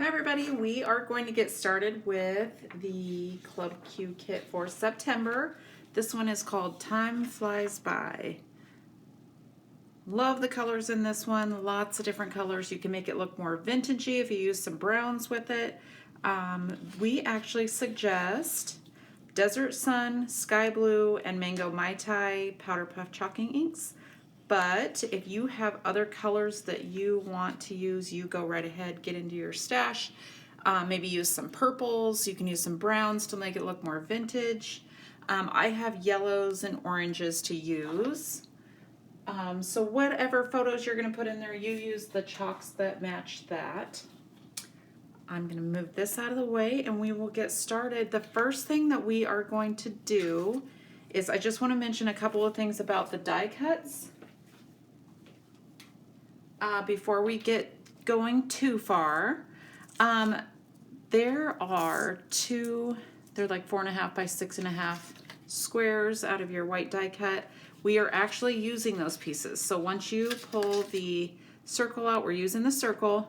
Hi everybody, we are going to get started with the Club Q kit for September. This one is called Time Flies By. Love the colors in this one, lots of different colors. You can make it look more vintagey if you use some browns with it. We actually suggest Desert Sun, Sky Blue, and Mango Mai Tai Powder Puff Chalking inks. But if you have other colors that you want to use, you go right ahead, get into your stash. Maybe use some purples. You can use some browns to make it look more vintage. I have yellows and oranges to use. So whatever photos you're going to put in there, you use the chalks that match that. I'm going to move this out of the way and we will get started. The first thing that we are going to do is I just want to mention a couple of things about the die cuts. Before we get going too far, there are they're like 4.5 by 6.5 squares out of your white die cut. We are actually using those pieces. So once you pull the circle out, we're using the circle.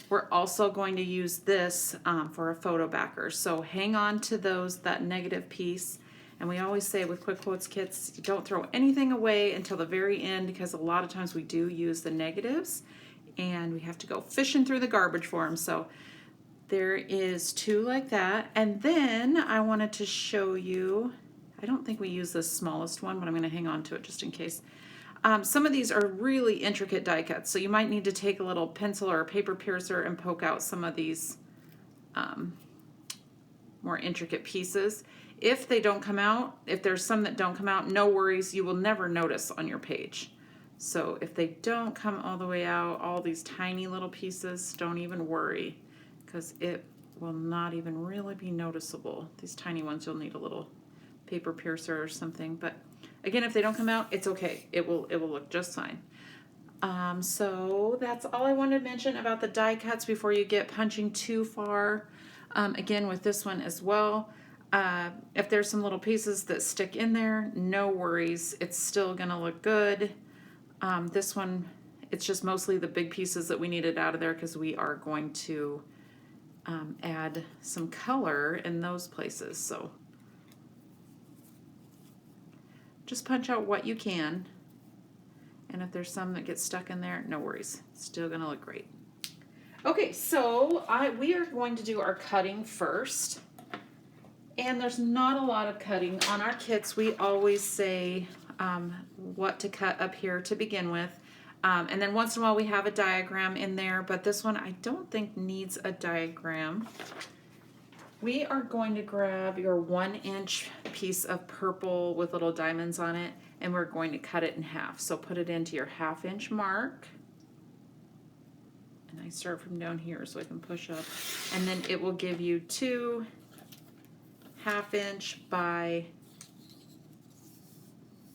We're also going to use this for a photo backer. So hang on to that negative piece. And we always say with Quick Quotes kits, don't throw anything away until the very end, because a lot of times we do use the negatives and we have to go fishing through the garbage for them. So there is 2 like that. And then I wanted to show you, I don't think we use the smallest one, but I'm going to hang on to it just in case. Some of these are really intricate die cuts, so you might need to take a little pencil or a paper piercer and poke out some of these more intricate pieces. If they don't come out, if there's some that don't come out, no worries, you will never notice on your page. So if they don't come all the way out, all these tiny little pieces, don't even worry, because it will not even really be noticeable. These tiny ones, you'll need a little paper piercer or something, but again, if they don't come out, it's okay. It will look just fine. So that's all I wanted to mention about the die cuts before you get punching too far. Again, with this one as well, if there's some little pieces that stick in there, no worries. It's still gonna look good. This one, it's just mostly the big pieces that we needed out of there because we are going to add some color in those places. So just punch out what you can. And if there's some that get stuck in there, no worries. It's still gonna look great. Okay, so we are going to do our cutting first. And there's not a lot of cutting. On our kits, we always say what to cut up here to begin with. And then once in a while we have a diagram in there, but this one I don't think needs a diagram. We are going to grab your 1-inch piece of purple with little diamonds on it, and we're going to cut it in half. So put it into your 1/2-inch mark. And I start from down here so I can push up. And then it will give you 2 1/2-inch by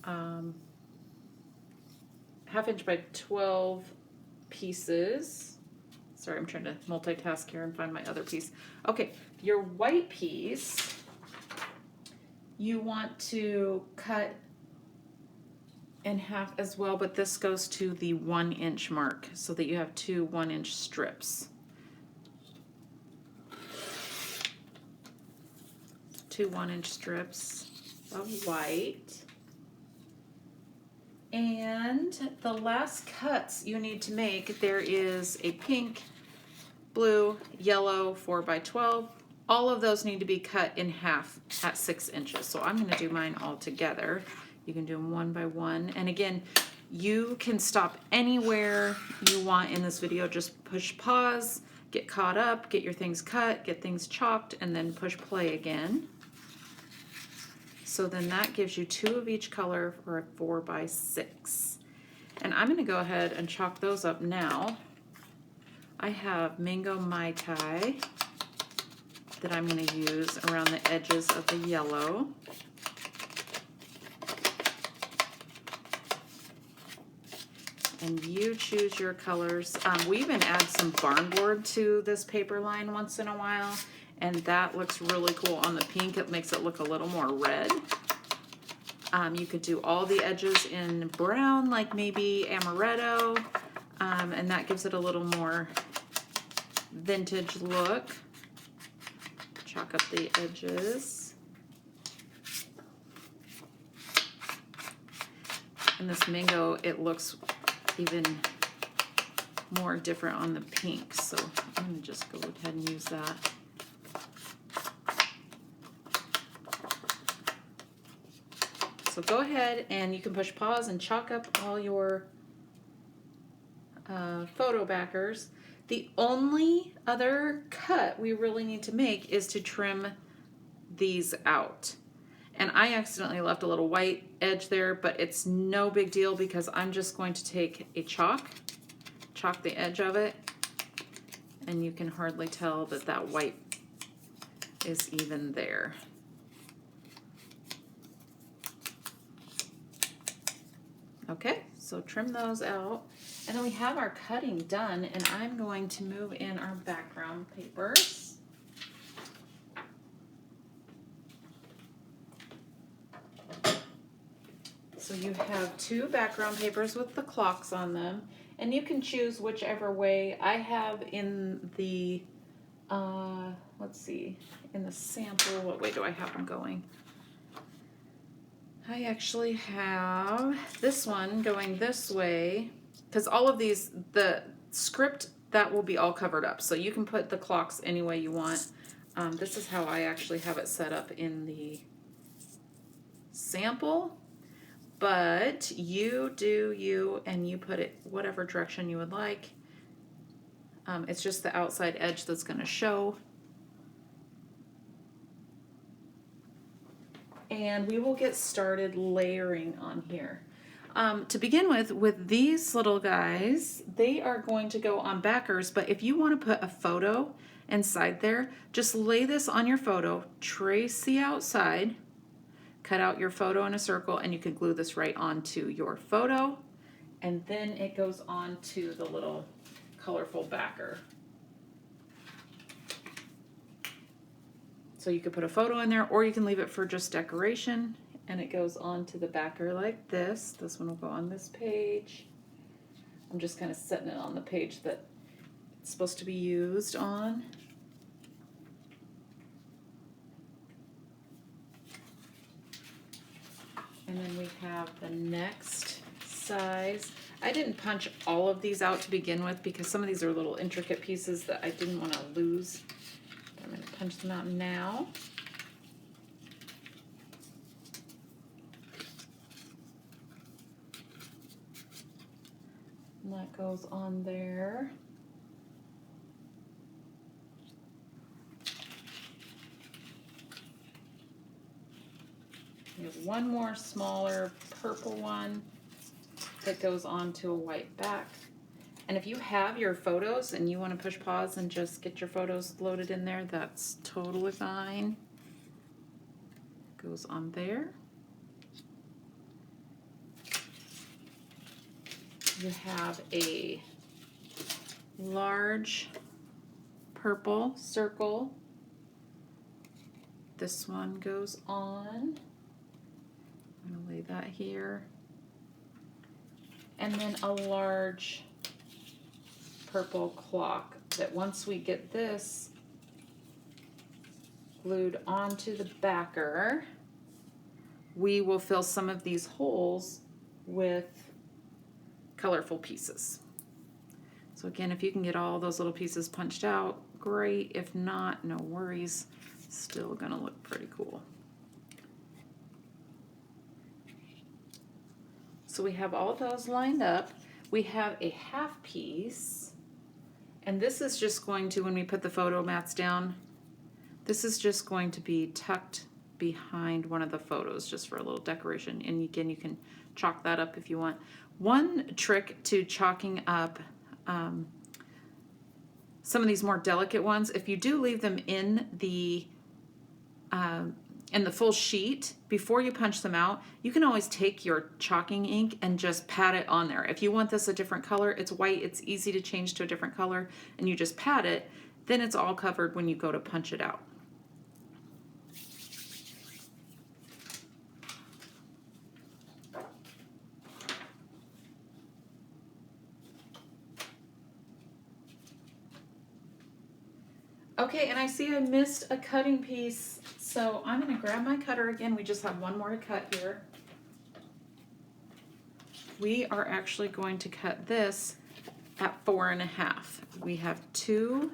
1/2-inch by 12 pieces. Sorry, I'm trying to multitask here and find my other piece. Okay, your white piece, you want to cut in half as well, but this goes to the 1-inch mark so that you have 2 1-inch strips. 2 1-inch strips of white. And the last cuts you need to make, there is a pink, blue, yellow 4x12. All of those need to be cut in half at 6 inches. So I'm going to do mine all together. You can do them 1 by 1. And again, you can stop anywhere you want in this video. Just push pause, get caught up, get your things cut, get things chalked, and then push play again. So then that gives you 2 of each color for a 4 by 6. And I'm going to go ahead and chalk those up now. I have Mango Mai Tai that I'm going to use around the edges of the yellow. And you choose your colors. We even add some barn board to this paper line once in a while, and that looks really cool on the pink. It makes it look a little more red. You could do all the edges in brown, like maybe amaretto, and that gives it a little more vintage look. Chalk up the edges. And this mango, it looks even more different on the pink, so I'm going to just go ahead and use that. So go ahead and you can push pause and chalk up all your photo backers. The only other cut we really need to make is to trim these out. And I accidentally left a little white edge there, but it's no big deal because I'm just going to take a chalk the edge of it, and you can hardly tell that that white is even there. Okay, so trim those out. And then we have our cutting done, and I'm going to move in our background papers. So you have 2 background papers with the clocks on them, and you can choose whichever way. I have in the, let's see, in the sample, what way do I have them going? I actually have this one going this way, because all of these, the script, that will be all covered up. So you can put the clocks any way you want. This is how I actually have it set up in the sample. But you do you, and you put it whatever direction you would like. It's just the outside edge that's going to show. And we will get started layering on here. To begin with these little guys, they are going to go on backers, but if you want to put a photo inside there, just lay this on your photo, trace the outside, cut out your photo in a circle, and you can glue this right onto your photo, and then it goes on to the little colorful backer. So you could put a photo in there, or you can leave it for just decoration, and it goes on to the backer like this. This one will go on this page. I'm just kind of setting it on the page that it's supposed to be used on. And then we have the next size. I didn't punch all of these out to begin with because some of these are little intricate pieces that I didn't want to lose. I'm going to punch them out now. And that goes on there. We have one more smaller purple one that goes onto a white back. And if you have your photos and you want to push pause and just get your photos loaded in there, that's totally fine. Goes on there. You have a large purple circle. This one goes on. I'm going to lay that here. And then a large purple clock that once we get this glued onto the backer, we will fill some of these holes with colorful pieces. So again, if you can get all those little pieces punched out, great. If not, no worries. Still gonna look pretty cool. So we have all those lined up. We have a half piece, and this is just going to, when we put the photo mats down, this is just going to be tucked behind one of the photos just for a little decoration. And again, you can chalk that up if you want. One trick to chalking up some of these more delicate ones, if you do leave them in the full sheet before you punch them out, you can always take your chalking ink and just pat it on there. If you want this a different color, it's white, it's easy to change to a different color, and you just pat it, then it's all covered when you go to punch it out. Okay, and I see I missed a cutting piece, so I'm going to grab my cutter again. We just have one more to cut here. We are actually going to cut this at 4.5. We have two.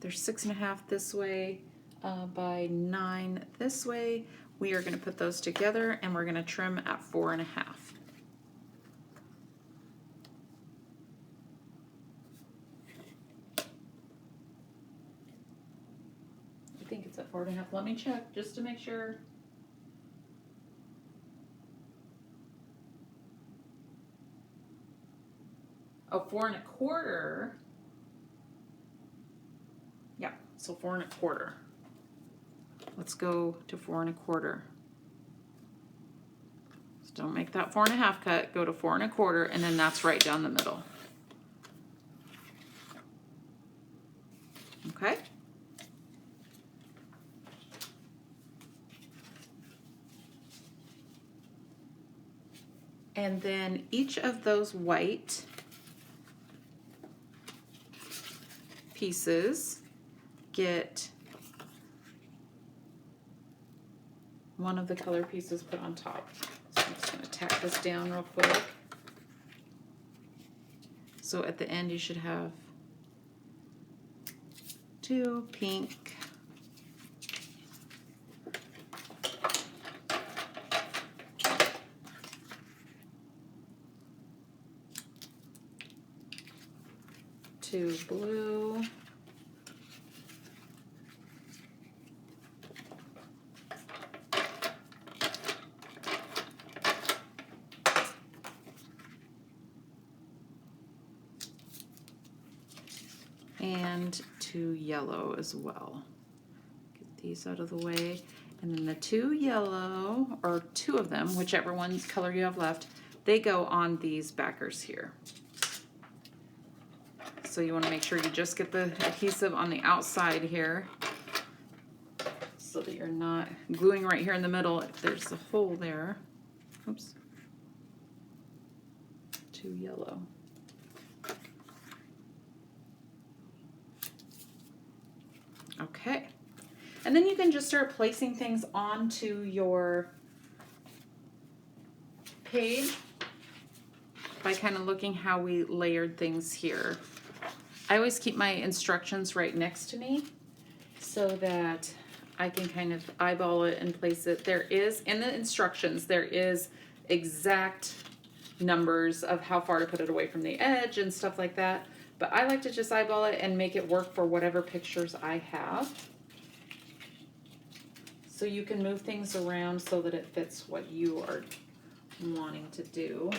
There's 6.5 this way by 9 this way. We are going to put those together and we're going to trim at 4.5. I think it's at 4.5. Let me check just to make sure. Oh, 4.25. Yeah, so 4.25. Let's go to 4.25. So don't make that 4.5 cut. Go to 4.25, and then that's right down the middle. Okay. And then each of those white pieces get one of the color pieces put on top. So I'm just going to tack this down real quick. So at the end you should have 2 pink, two blue, and 2 yellow as well. Get these out of the way. And then the 2 yellow, or 2 of them, whichever one's color you have left, they go on these backers here. So you want to make sure you just get the adhesive on the outside here so that you're not gluing right here in the middle if there's a hole there. Oops. 2 yellow. Okay. And then you can just start placing things onto your page by kind of looking how we layered things here. I always keep my instructions right next to me so that I can kind of eyeball it and place it. There is, in the instructions, there is exact numbers of how far to put it away from the edge and stuff like that. But I like to just eyeball it and make it work for whatever pictures I have. So you can move things around so that it fits what you are wanting to do.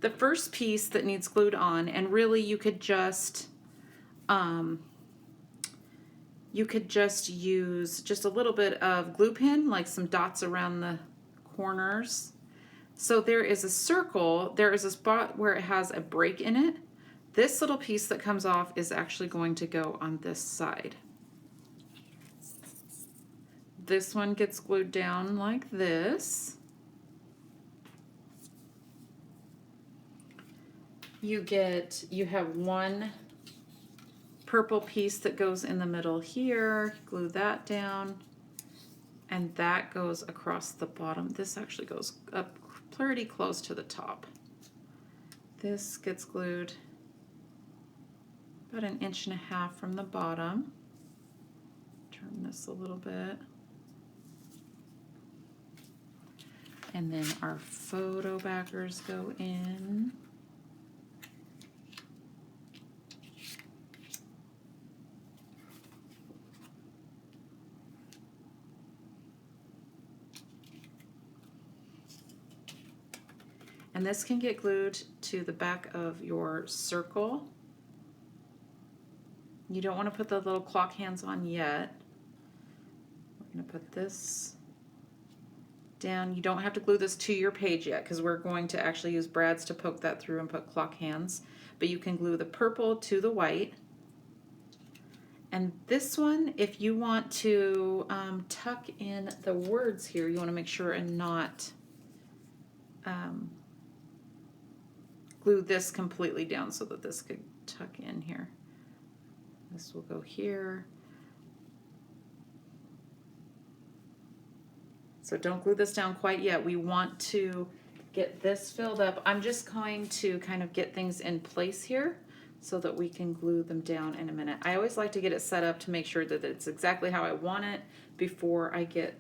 The first piece that needs glued on, and really you could just use just a little bit of glue pen, like some dots around the corners. So there is a circle, there is a spot where it has a break in it. This little piece that comes off is actually going to go on this side. This one gets glued down like this. You have one purple piece that goes in the middle here, glue that down, and that goes across the bottom. This actually goes up pretty close to the top. This gets glued about 1.5 inches from the bottom. Turn this a little bit. And then our photo backers go in. And this can get glued to the back of your circle. You don't want to put the little clock hands on yet. We're going to put this down. You don't have to glue this to your page yet because we're going to actually use brads to poke that through and put clock hands. But you can glue the purple to the white. And this one, if you want to tuck in the words here, you want to make sure and not glue this completely down so that this could tuck in here. This will go here. So don't glue this down quite yet. We want to get this filled up. I'm just going to kind of get things in place here so that we can glue them down in a minute. I always like to get it set up to make sure that it's exactly how I want it before I get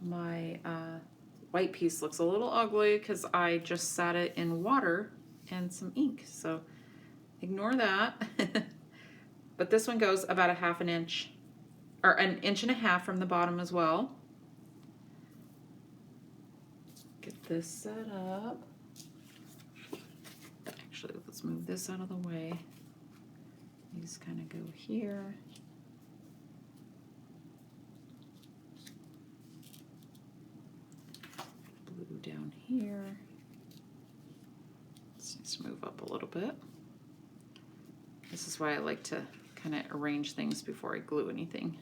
my white piece looks a little ugly because I just sat it in water and some ink, so ignore that. But this one goes about a half an inch, or an inch and a half from the bottom as well. Get this set up. Actually, let's move this out of the way. These kind of go here. Blue down here. This needs to move up a little bit. This is why I like to kind of arrange things before I glue anything.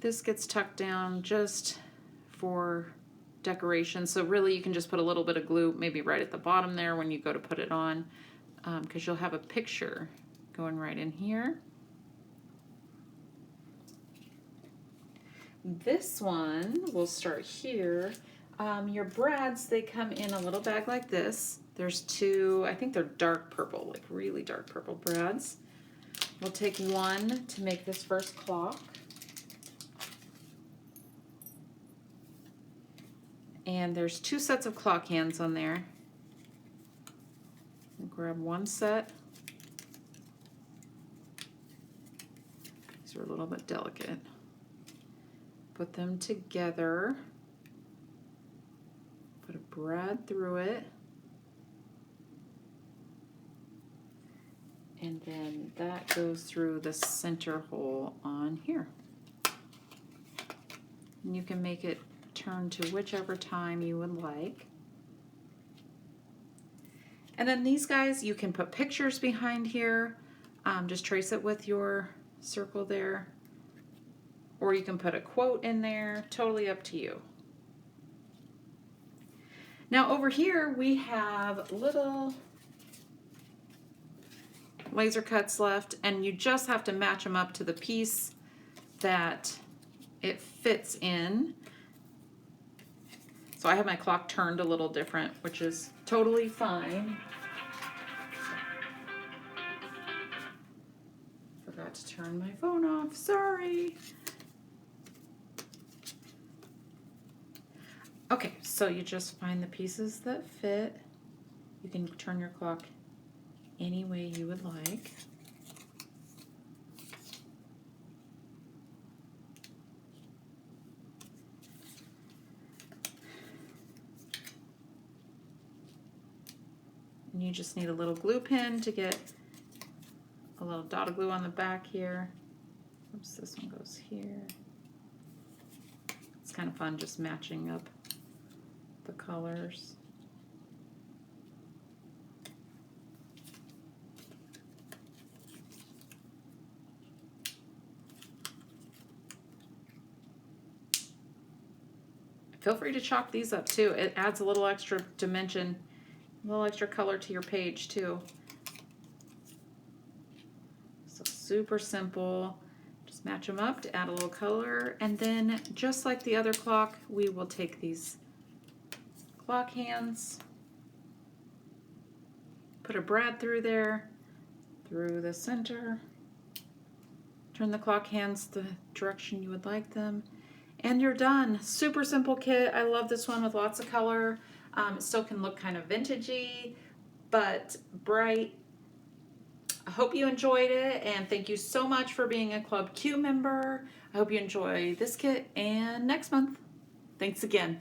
This gets tucked down just for decoration, so really you can just put a little bit of glue maybe right at the bottom there when you go to put it on, because you'll have a picture going right in here. This one will start here. Your brads, they come in a little bag like this. There's two, I think they're dark purple, like really dark purple brads. We'll take one to make this first clock. And there's two sets of clock hands on there. We'll grab one set. These are a little bit delicate. Put them together. Put a brad through it. And then that goes through the center hole on here. And you can make it turn to whichever time you would like. And then these guys, you can put pictures behind here. Just trace it with your circle there. Or you can put a quote in there, totally up to you. Now over here we have little laser cuts left, and you just have to match them up to the piece that it fits in. So I have my clock turned a little different, which is totally fine. Forgot to turn my phone off, sorry. Okay, so you just find the pieces that fit. You can turn your clock any way you would like. And you just need a little glue pen to get a little dot of glue on the back here. Oops, this one goes here. It's kind of fun just matching up the colors. Feel free to chalk these up too. It adds a little extra dimension, a little extra color to your page too. So super simple. Just match them up to add a little color. And then just like the other clock, we will take these clock hands, put a brad through there, through the center, turn the clock hands the direction you would like them, and you're done. Super simple kit. I love this one with lots of color. It still can look kind of vintagey, but bright. I hope you enjoyed it, and thank you so much for being a Club Q member. I hope you enjoy this kit and next month. Thanks again.